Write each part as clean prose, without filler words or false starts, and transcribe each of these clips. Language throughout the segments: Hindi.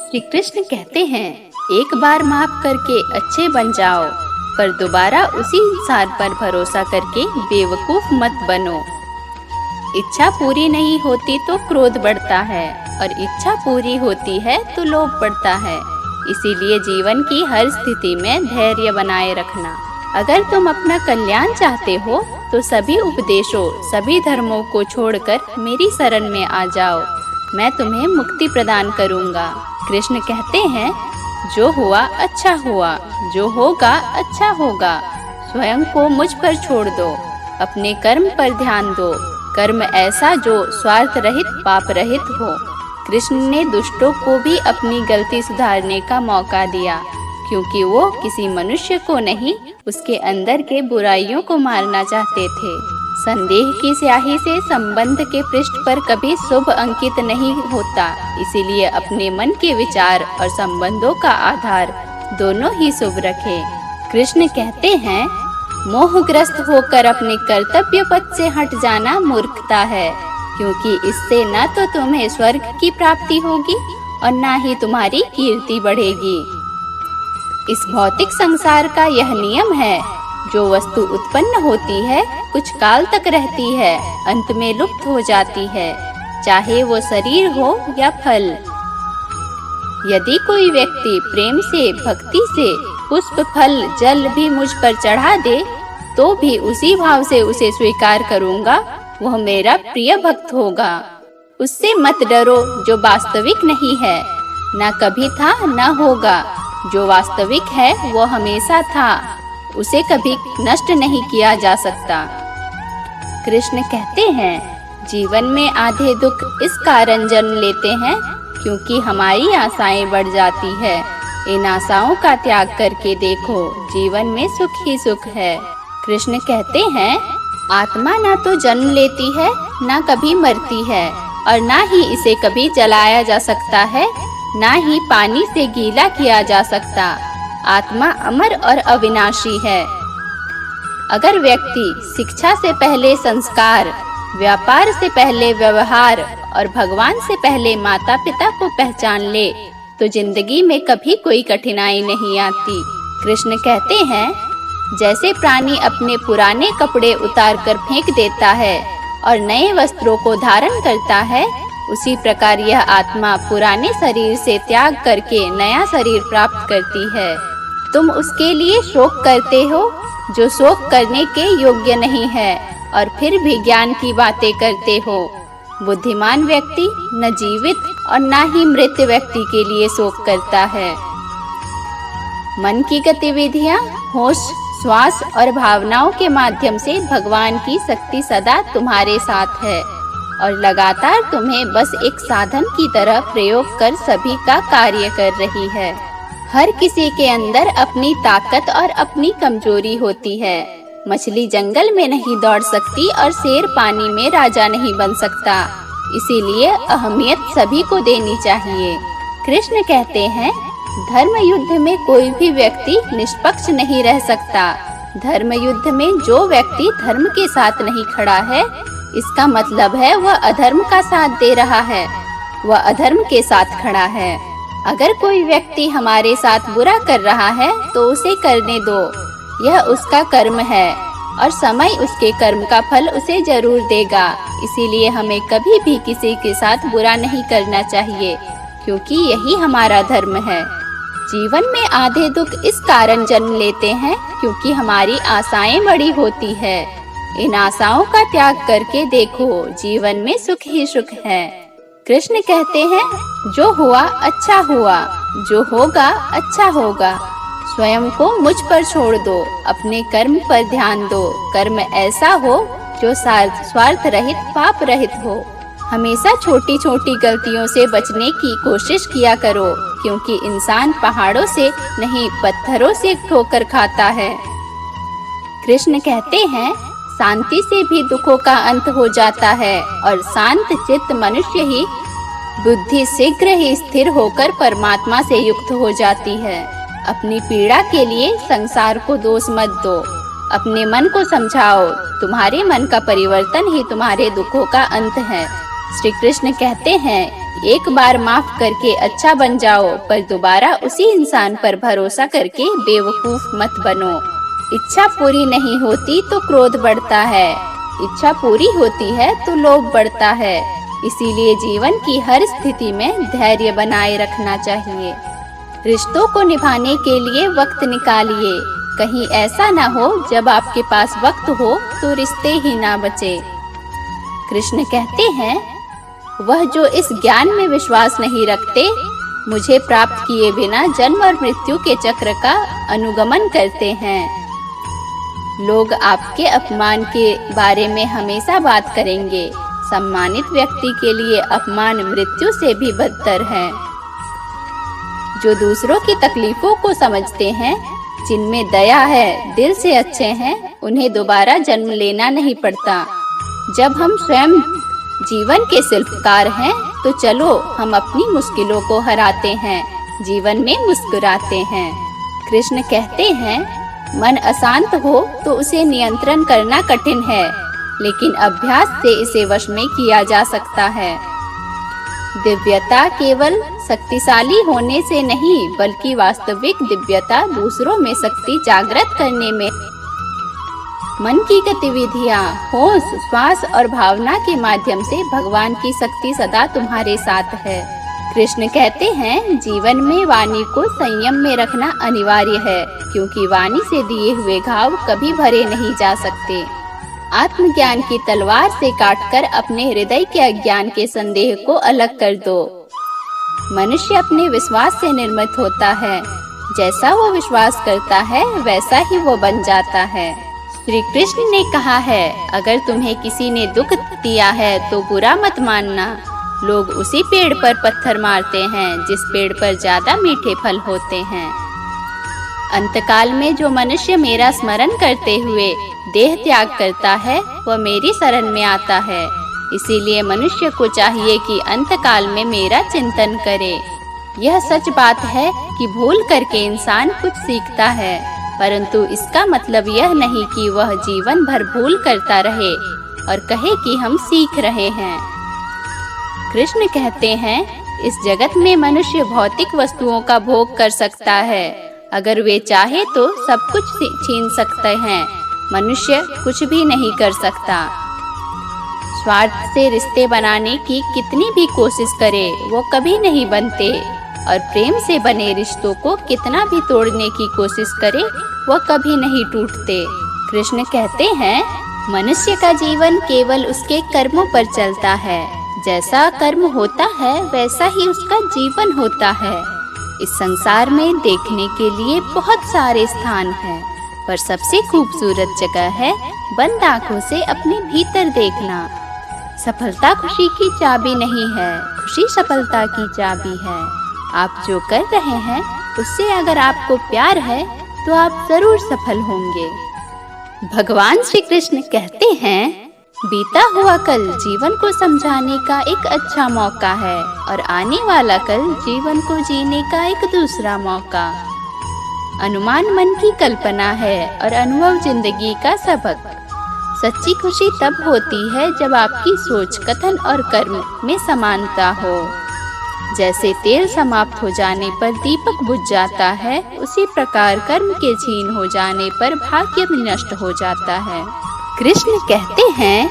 श्री कृष्ण कहते हैं, एक बार माफ करके अच्छे बन जाओ, पर दोबारा उसी इंसान पर भरोसा करके बेवकूफ मत बनो। इच्छा पूरी नहीं होती तो क्रोध बढ़ता है और इच्छा पूरी होती है तो लोभ बढ़ता है। इसीलिए जीवन की हर स्थिति में धैर्य बनाए रखना। अगर तुम अपना कल्याण चाहते हो तो सभी उपदेशों, सभी धर्मों को छोड़कर मेरी शरण में आ जाओ, मैं तुम्हें मुक्ति प्रदान करूंगा। कृष्ण कहते हैं, जो हुआ अच्छा हुआ, जो होगा अच्छा होगा। स्वयं को मुझ पर छोड़ दो, अपने कर्म पर ध्यान दो। कर्म ऐसा जो स्वार्थ रहित, पाप रहित हो। कृष्ण ने दुष्टों को भी अपनी गलती सुधारने का मौका दिया, क्योंकि वो किसी मनुष्य को नहीं, उसके अंदर के बुराइयों को मारना चाहते थे। संदेह की स्याही से संबंध के पृष्ठ पर कभी शुभ अंकित नहीं होता। इसीलिए अपने मन के विचार और संबंधों का आधार दोनों ही शुभ रखें। कृष्ण कहते हैं, मोहग्रस्त होकर अपने कर्तव्य पथ से हट जाना मूर्खता है, क्योंकि इससे न तो तुम्हें स्वर्ग की प्राप्ति होगी और न ही तुम्हारी कीर्ति बढ़ेगी। इस भौतिक संसार का यह नियम है, जो वस्तु उत्पन्न होती है कुछ काल तक रहती है, अंत में लुप्त हो जाती है, चाहे वो शरीर हो या फल। यदि कोई व्यक्ति प्रेम से, भक्ति से पुष्प, फल, जल भी मुझ पर चढ़ा दे तो भी उसी भाव से उसे स्वीकार करूंगा, वह मेरा प्रिय भक्त होगा। उससे मत डरो जो वास्तविक नहीं है, न कभी था न होगा। जो वास्तविक है वो हमेशा था, उसे कभी नष्ट नहीं किया जा सकता। कृष्ण कहते हैं, जीवन में आधे दुख इस कारण जन्म लेते हैं क्योंकि हमारी आशाएं बढ़ जाती है। इन आशाओं का त्याग करके देखो, जीवन में सुख ही सुख है। कृष्ण कहते हैं, आत्मा ना तो जन्म लेती है, ना कभी मरती है, और ना ही इसे कभी जलाया जा सकता है, ना ही पानी से गीला किया जा सकता। आत्मा अमर और अविनाशी है। अगर व्यक्ति शिक्षा से पहले संस्कार, व्यापार से पहले व्यवहार और भगवान से पहले माता पिता को पहचान ले तो जिंदगी में कभी कोई कठिनाई नहीं आती। कृष्ण कहते हैं, जैसे प्राणी अपने पुराने कपड़े उतार कर फेंक देता है और नए वस्त्रों को धारण करता है, उसी प्रकार यह आत्मा पुराने शरीर से त्याग करके नया शरीर प्राप्त करती है। तुम उसके लिए शोक करते हो जो शोक करने के योग्य नहीं है, और फिर भी ज्ञान की बातें करते हो। बुद्धिमान व्यक्ति न जीवित और न ही मृत व्यक्ति के लिए शोक करता है। मन की गतिविधियां, होश, श्वास और भावनाओं के माध्यम से भगवान की शक्ति सदा तुम्हारे साथ है और लगातार तुम्हें बस एक साधन की तरह प्रयोग कर सभी का कार्य कर रही है। हर किसी के अंदर अपनी ताकत और अपनी कमजोरी होती है। मछली जंगल में नहीं दौड़ सकती और शेर पानी में राजा नहीं बन सकता। इसीलिए अहमियत सभी को देनी चाहिए। कृष्ण कहते हैं, धर्म युद्ध में कोई भी व्यक्ति निष्पक्ष नहीं रह सकता। धर्म युद्ध में जो व्यक्ति धर्म के साथ नहीं खड़ा है, इसका मतलब है वह अधर्म का साथ दे रहा है, वह अधर्म के साथ खड़ा है। अगर कोई व्यक्ति हमारे साथ बुरा कर रहा है तो उसे करने दो, यह उसका कर्म है और समय उसके कर्म का फल उसे जरूर देगा। इसीलिए हमें कभी भी किसी के साथ बुरा नहीं करना चाहिए, क्योंकि यही हमारा धर्म है। जीवन में आधे दुख इस कारण जन्म लेते हैं क्योंकि हमारी आशाएं बड़ी होती है। इन आशाओं का त्याग करके देखो, जीवन में सुख ही सुख है। कृष्ण कहते हैं, जो हुआ अच्छा हुआ, जो होगा अच्छा होगा। स्वयं को मुझ पर छोड़ दो, अपने कर्म पर ध्यान दो। कर्म ऐसा हो जो स्वार्थ रहित, पाप रहित हो। हमेशा छोटी छोटी गलतियों से बचने की कोशिश किया करो, क्योंकि इंसान पहाड़ों से नहीं, पत्थरों से ठोकर खाता है। कृष्ण कहते हैं, शांति से भी दुखों का अंत हो जाता है और शांत चित्त मनुष्य ही बुद्धि शीघ्र ही स्थिर होकर परमात्मा से युक्त हो जाती है। अपनी पीड़ा के लिए संसार को दोष मत दो, अपने मन को समझाओ। तुम्हारे मन का परिवर्तन ही तुम्हारे दुखों का अंत है। श्री कृष्ण कहते हैं, एक बार माफ करके अच्छा बन जाओ, पर दोबारा उसी इंसान पर भरोसा करके बेवकूफ मत बनो। इच्छा पूरी नहीं होती तो क्रोध बढ़ता है, इच्छा पूरी होती है तो लोभ बढ़ता है। इसीलिए जीवन की हर स्थिति में धैर्य बनाए रखना चाहिए। रिश्तों को निभाने के लिए वक्त निकालिए, कहीं ऐसा ना हो जब आपके पास वक्त हो तो रिश्ते ही ना बचे। कृष्ण कहते हैं, वह जो इस ज्ञान में विश्वास नहीं रखते, मुझे प्राप्त किए बिना जन्म और मृत्यु के चक्र का अनुगमन करते हैं। लोग आपके अपमान के बारे में हमेशा बात करेंगे। सम्मानित व्यक्ति के लिए अपमान मृत्यु से भी बदतर है। जो दूसरों की तकलीफों को समझते हैं, जिनमें दया है, दिल से अच्छे हैं, उन्हें दोबारा जन्म लेना नहीं पड़ता। जब हम स्वयं जीवन के शिल्पकार हैं, तो चलो हम अपनी मुश्किलों को हराते हैं, जीवन में मुस्कुराते हैं। कृष्ण कहते हैं, मन अशांत हो तो उसे नियंत्रण करना कठिन है, लेकिन अभ्यास से इसे वश में किया जा सकता है। दिव्यता केवल शक्तिशाली होने से नहीं, बल्कि वास्तविक दिव्यता दूसरों में शक्ति जागृत करने में। मन की गतिविधियाँ, होश, श्वास और भावना के माध्यम से भगवान की शक्ति सदा तुम्हारे साथ है। कृष्ण कहते हैं, जीवन में वाणी को संयम में रखना अनिवार्य है, क्योंकि वाणी से दिए हुए घाव कभी भरे नहीं जा सकते। आत्मज्ञान की तलवार से काटकर अपने हृदय के अज्ञान के संदेह को अलग कर दो। मनुष्य अपने विश्वास से निर्मित होता है, जैसा वो विश्वास करता है वैसा ही वो बन जाता है। श्री कृष्ण ने कहा है, अगर तुम्हें किसी ने दुख दिया है तो बुरा मत मानना। लोग उसी पेड़ पर पत्थर मारते हैं जिस पेड़ पर ज्यादा मीठे फल होते हैं। अंतकाल में जो मनुष्य मेरा स्मरण करते हुए देह त्याग करता है, वह मेरी शरण में आता है। इसीलिए मनुष्य को चाहिए कि अंतकाल में मेरा चिंतन करे। यह सच बात है कि भूल करके इंसान कुछ सीखता है, परंतु इसका मतलब यह नहीं कि वह जीवन भर भूल करता रहे और कहे कि हम सीख रहे हैं। कृष्ण कहते हैं, इस जगत में मनुष्य भौतिक वस्तुओं का भोग कर सकता है। अगर वे चाहे तो सब कुछ छीन सकते हैं, मनुष्य कुछ भी नहीं कर सकता। स्वार्थ से रिश्ते बनाने की कितनी भी कोशिश करे, वो कभी नहीं बनते, और प्रेम से बने रिश्तों को कितना भी तोड़ने की कोशिश करे, वह कभी नहीं टूटते। कृष्ण कहते हैं, मनुष्य का जीवन केवल उसके कर्मों पर चलता है। जैसा कर्म होता है वैसा ही उसका जीवन होता है। इस संसार में देखने के लिए बहुत सारे स्थान हैं, पर सबसे खूबसूरत जगह है बंद आँखों से अपने भीतर देखना। सफलता खुशी की चाबी नहीं है, खुशी सफलता की चाबी है। आप जो कर रहे हैं उससे अगर आपको प्यार है तो आप जरूर सफल होंगे। भगवान श्री कृष्ण कहते हैं, बीता हुआ कल जीवन को समझाने का एक अच्छा मौका है, और आने वाला कल जीवन को जीने का एक दूसरा मौका। अनुमान मन की कल्पना है और अनुभव जिंदगी का सबक। सच्ची खुशी तब होती है जब आपकी सोच, कथन और कर्म में समानता हो। जैसे तेल समाप्त हो जाने पर दीपक बुझ जाता है, उसी प्रकार कर्म के छीन हो जाने पर भाग्य भी नष्ट हो जाता है। कृष्ण कहते हैं,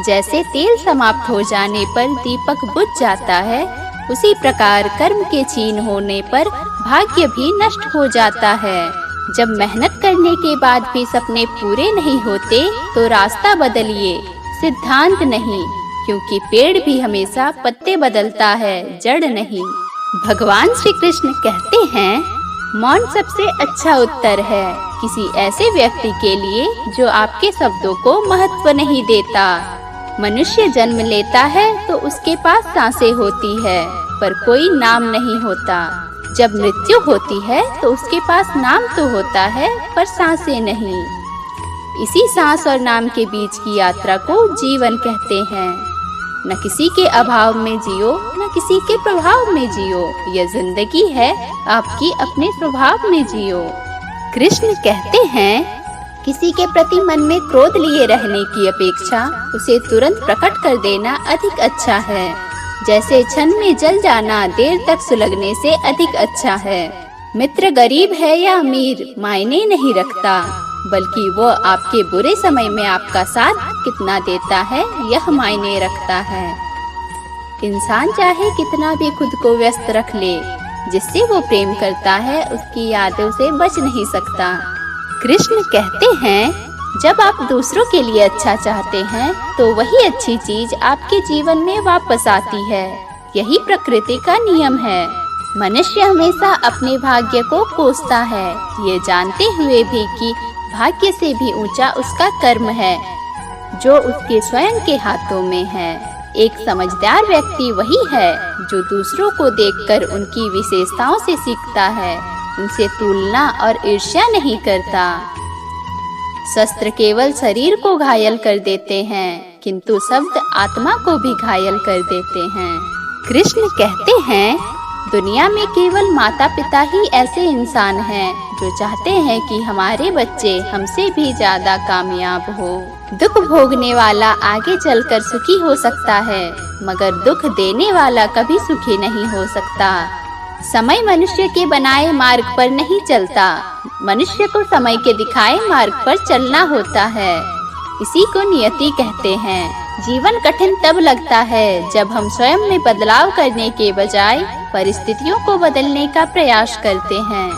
जैसे तेल समाप्त हो जाने पर दीपक बुझ जाता है, उसी प्रकार कर्म के छीन होने पर भाग्य भी नष्ट हो जाता है। जब मेहनत करने के बाद भी सपने पूरे नहीं होते तो रास्ता बदलिए, सिद्धांत नहीं, क्योंकि पेड़ भी हमेशा पत्ते बदलता है, जड़ नहीं। भगवान श्री कृष्ण कहते हैं, मौन सबसे अच्छा उत्तर है किसी ऐसे व्यक्ति के लिए जो आपके शब्दों को महत्व नहीं देता। मनुष्य जन्म लेता है तो उसके पास सांसें होती है, पर कोई नाम नहीं होता। जब मृत्यु होती है तो उसके पास नाम तो होता है, पर सांसें नहीं। इसी सांस और नाम के बीच की यात्रा को जीवन कहते हैं। न किसी के अभाव में जियो, न किसी के प्रभाव में जियो। यह जिंदगी है, आपकी अपने स्वभाव में जियो। कृष्ण कहते हैं, किसी के प्रति मन में क्रोध लिए रहने की अपेक्षा उसे तुरंत प्रकट कर देना अधिक अच्छा है। जैसे क्षण में जल जाना देर तक सुलगने से अधिक अच्छा है। मित्र गरीब है या अमीर मायने नहीं रखता, बल्कि वो आपके बुरे समय में आपका साथ कितना देता है यह मायने रखता है। इंसान चाहे कितना भी खुद को व्यस्त रख ले, जिससे वो प्रेम करता है उसकी यादों से बच नहीं सकता। कृष्ण कहते हैं, जब आप दूसरों के लिए अच्छा चाहते हैं तो वही अच्छी चीज आपके जीवन में वापस आती है। यही प्रकृति का नियम है। मनुष्य हमेशा अपने भाग्य को कोसता है, ये जानते हुए भी कि भाग्य से भी ऊंचा उसका कर्म है जो उसके स्वयं के हाथों में है। एक समझदार व्यक्ति वही है जो दूसरों को देखकर उनकी विशेषताओं से सीखता है, उनसे तुलना और ईर्ष्या नहीं करता। शस्त्र केवल शरीर को घायल कर देते हैं, किंतु शब्द आत्मा को भी घायल कर देते हैं। कृष्ण कहते हैं, दुनिया में केवल माता पिता ही ऐसे इंसान हैं जो चाहते हैं कि हमारे बच्चे हमसे भी ज्यादा कामयाब हो। दुख भोगने वाला आगे चलकर सुखी हो सकता है, मगर दुख देने वाला कभी सुखी नहीं हो सकता। समय मनुष्य के बनाए मार्ग पर नहीं चलता, मनुष्य को समय के दिखाए मार्ग पर चलना होता है। इसी को नियति कहते हैं। जीवन कठिन तब लगता है जब हम स्वयं में बदलाव करने के बजाय परिस्थितियों को बदलने का प्रयास करते हैं।